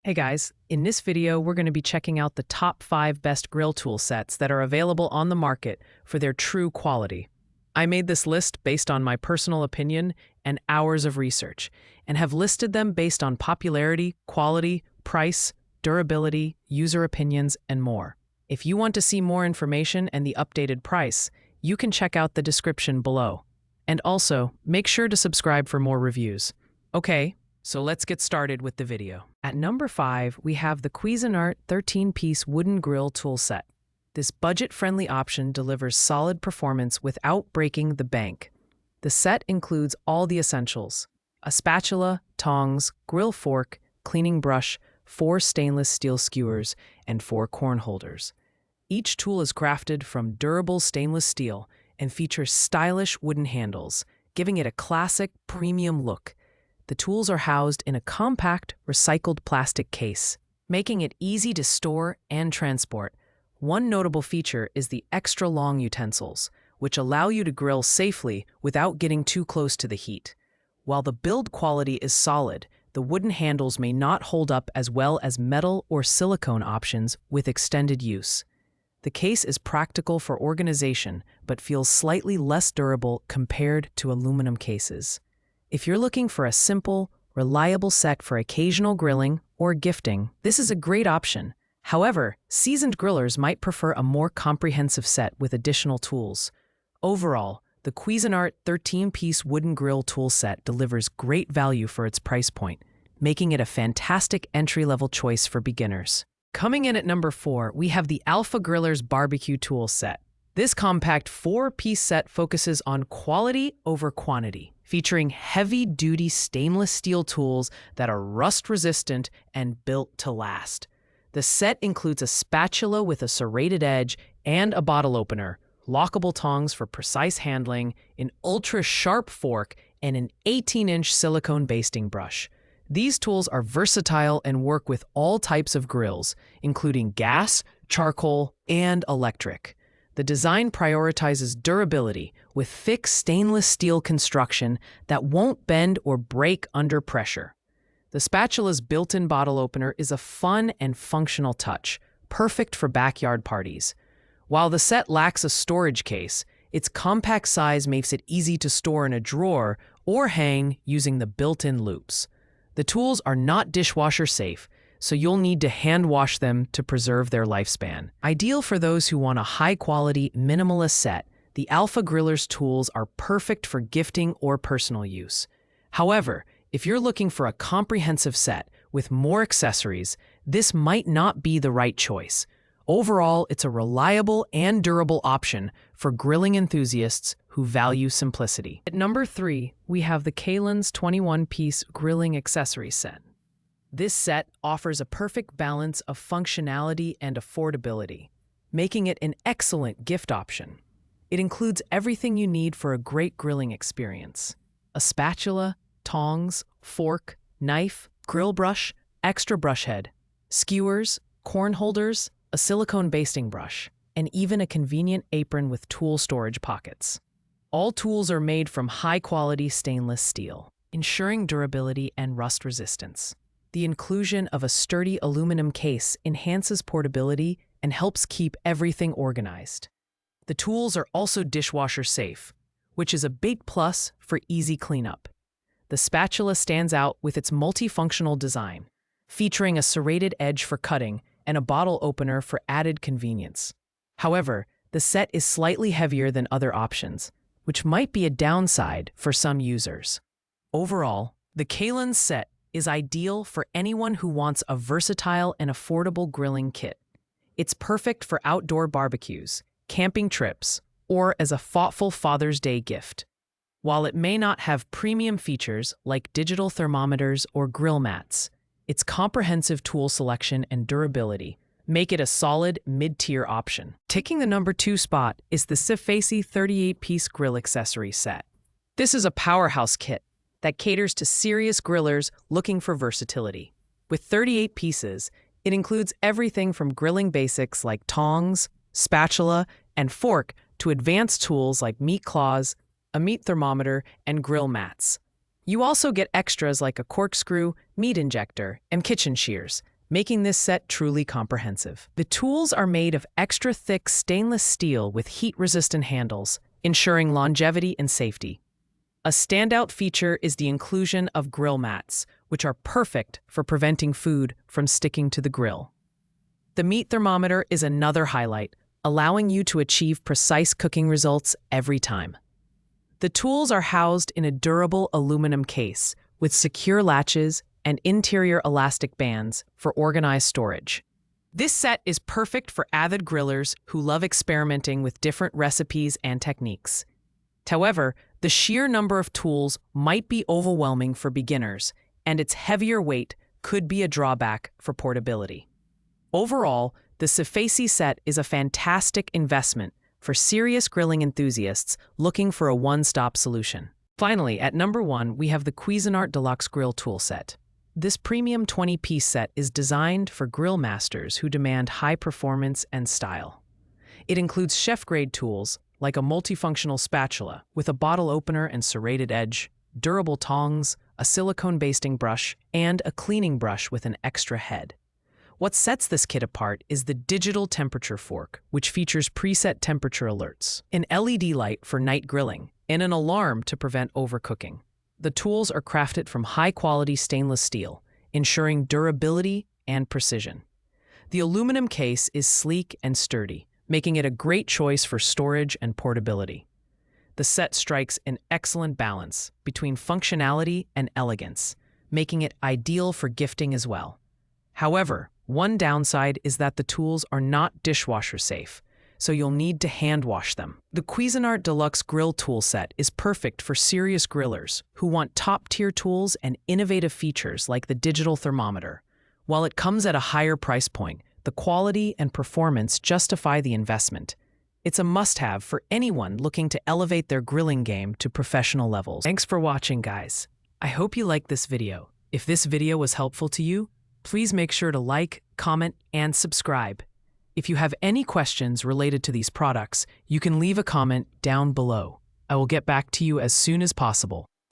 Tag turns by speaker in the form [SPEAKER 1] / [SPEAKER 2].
[SPEAKER 1] Hey guys, in this video, we're going to be checking out the top 5 best grill tool sets that are available on the market for their true quality. I made this list based on my personal opinion and hours of research, and have listed them based on popularity, quality, price, durability, user opinions, and more. If you want to see more information and the updated price, you can check out the description below. And also, make sure to subscribe for more reviews. Okay, so let's get started with the video. At number 5, we have the Quezinart 13-piece wooden grill tool set. This budget-friendly option delivers solid performance without breaking the bank. The set includes all the essentials: a spatula, tongs, grill fork, cleaning brush, 4 stainless steel skewers, and 4 corn holders. Each tool is crafted from durable stainless steel and features stylish wooden handles, giving it a classic, premium look. The tools are housed in a compact, recycled plastic case, making it easy to store and transport. One notable feature is the extra-long utensils, which allow you to grill safely without getting too close to the heat. While the build quality is solid, the wooden handles may not hold up as well as metal or silicone options with extended use. The case is practical for organization, but feels slightly less durable compared to aluminum cases. If you're looking for a simple, reliable set for occasional grilling or gifting, this is a great option. However, seasoned grillers might prefer a more comprehensive set with additional tools. Overall, the Quezinart 13-piece wooden grill tool set delivers great value for its price point, making it a fantastic entry-level choice for beginners. Coming in at number 4, we have the Alpha Griller's Barbecue Tool Set. This compact 4-piece set focuses on quality over quantity, featuring heavy-duty stainless steel tools that are rust-resistant and built to last. The set includes a spatula with a serrated edge and a bottle opener, lockable tongs for precise handling, an ultra-sharp fork, and an 18-inch silicone basting brush. These tools are versatile and work with all types of grills, including gas, charcoal, and electric. The design prioritizes durability with thick stainless steel construction that won't bend or break under pressure. The spatula's built-in bottle opener is a fun and functional touch, perfect for backyard parties. While the set lacks a storage case, its compact size makes it easy to store in a drawer or hang using the built-in loops. The tools are not dishwasher safe, so you'll need to hand wash them to preserve their lifespan. Ideal for those who want a high-quality, minimalist set, the Alpha Griller's tools are perfect for gifting or personal use. However, if you're looking for a comprehensive set with more accessories, this might not be the right choice. Overall, it's a reliable and durable option for grilling enthusiasts who value simplicity. At number 3, we have the Kalins 21-piece grilling accessory set. This set offers a perfect balance of functionality and affordability, making it an excellent gift option. It includes everything you need for a great grilling experience: a spatula, tongs, fork, knife, grill brush, extra brush head, skewers, corn holders, a silicone basting brush, and even a convenient apron with tool storage pockets. All tools are made from high-quality stainless steel, ensuring durability and rust resistance. The inclusion of a sturdy aluminum case enhances portability and helps keep everything organized. The tools are also dishwasher safe, which is a big plus for easy cleanup. The spatula stands out with its multifunctional design, featuring a serrated edge for cutting and a bottle opener for added convenience. However, the set is slightly heavier than other options, which might be a downside for some users. Overall, the Kalins set is ideal for anyone who wants a versatile and affordable grilling kit. It's perfect for outdoor barbecues, camping trips, or as a thoughtful Father's Day gift. While it may not have premium features like digital thermometers or grill mats, its comprehensive tool selection and durability make it a solid mid-tier option. Taking the number 2 spot is the Sacy 38-piece grill accessory set. This is a powerhouse kit that caters to serious grillers looking for versatility. With 38 pieces, it includes everything from grilling basics like tongs, spatula, and fork to advanced tools like meat claws, a meat thermometer, and grill mats. You also get extras like a corkscrew, meat injector, and kitchen shears, making this set truly comprehensive. The tools are made of extra thick stainless steel with heat-resistant handles, ensuring longevity and safety. A standout feature is the inclusion of grill mats, which are perfect for preventing food from sticking to the grill. The meat thermometer is another highlight, allowing you to achieve precise cooking results every time. The tools are housed in a durable aluminum case with secure latches and interior elastic bands for organized storage. This set is perfect for avid grillers who love experimenting with different recipes and techniques. However, the sheer number of tools might be overwhelming for beginners, and its heavier weight could be a drawback for portability. Overall, the Sacy set is a fantastic investment for serious grilling enthusiasts looking for a one-stop solution. Finally, at number 1, we have the Quezinart Deluxe Grill Tool Set. This premium 20-piece set is designed for grill masters who demand high performance and style. It includes chef-grade tools like a multifunctional spatula with a bottle opener and serrated edge, durable tongs, a silicone basting brush, and a cleaning brush with an extra head. What sets this kit apart is the digital temperature fork, which features preset temperature alerts, an LED light for night grilling, and an alarm to prevent overcooking. The tools are crafted from high-quality stainless steel, ensuring durability and precision. The aluminum case is sleek and sturdy, making it a great choice for storage and portability. The set strikes an excellent balance between functionality and elegance, making it ideal for gifting as well. However, one downside is that the tools are not dishwasher safe, so you'll need to hand wash them. The Quezinart Deluxe Grill Tool Set is perfect for serious grillers who want top-tier tools and innovative features like the digital thermometer. While it comes at a higher price point, the quality and performance justify the investment. It's a must-have for anyone looking to elevate their grilling game to professional levels. Thanks for watching, guys. I hope you liked this video. If this video was helpful to you, please make sure to like, comment, and subscribe. If you have any questions related to these products, you can leave a comment down below. I will get back to you as soon as possible.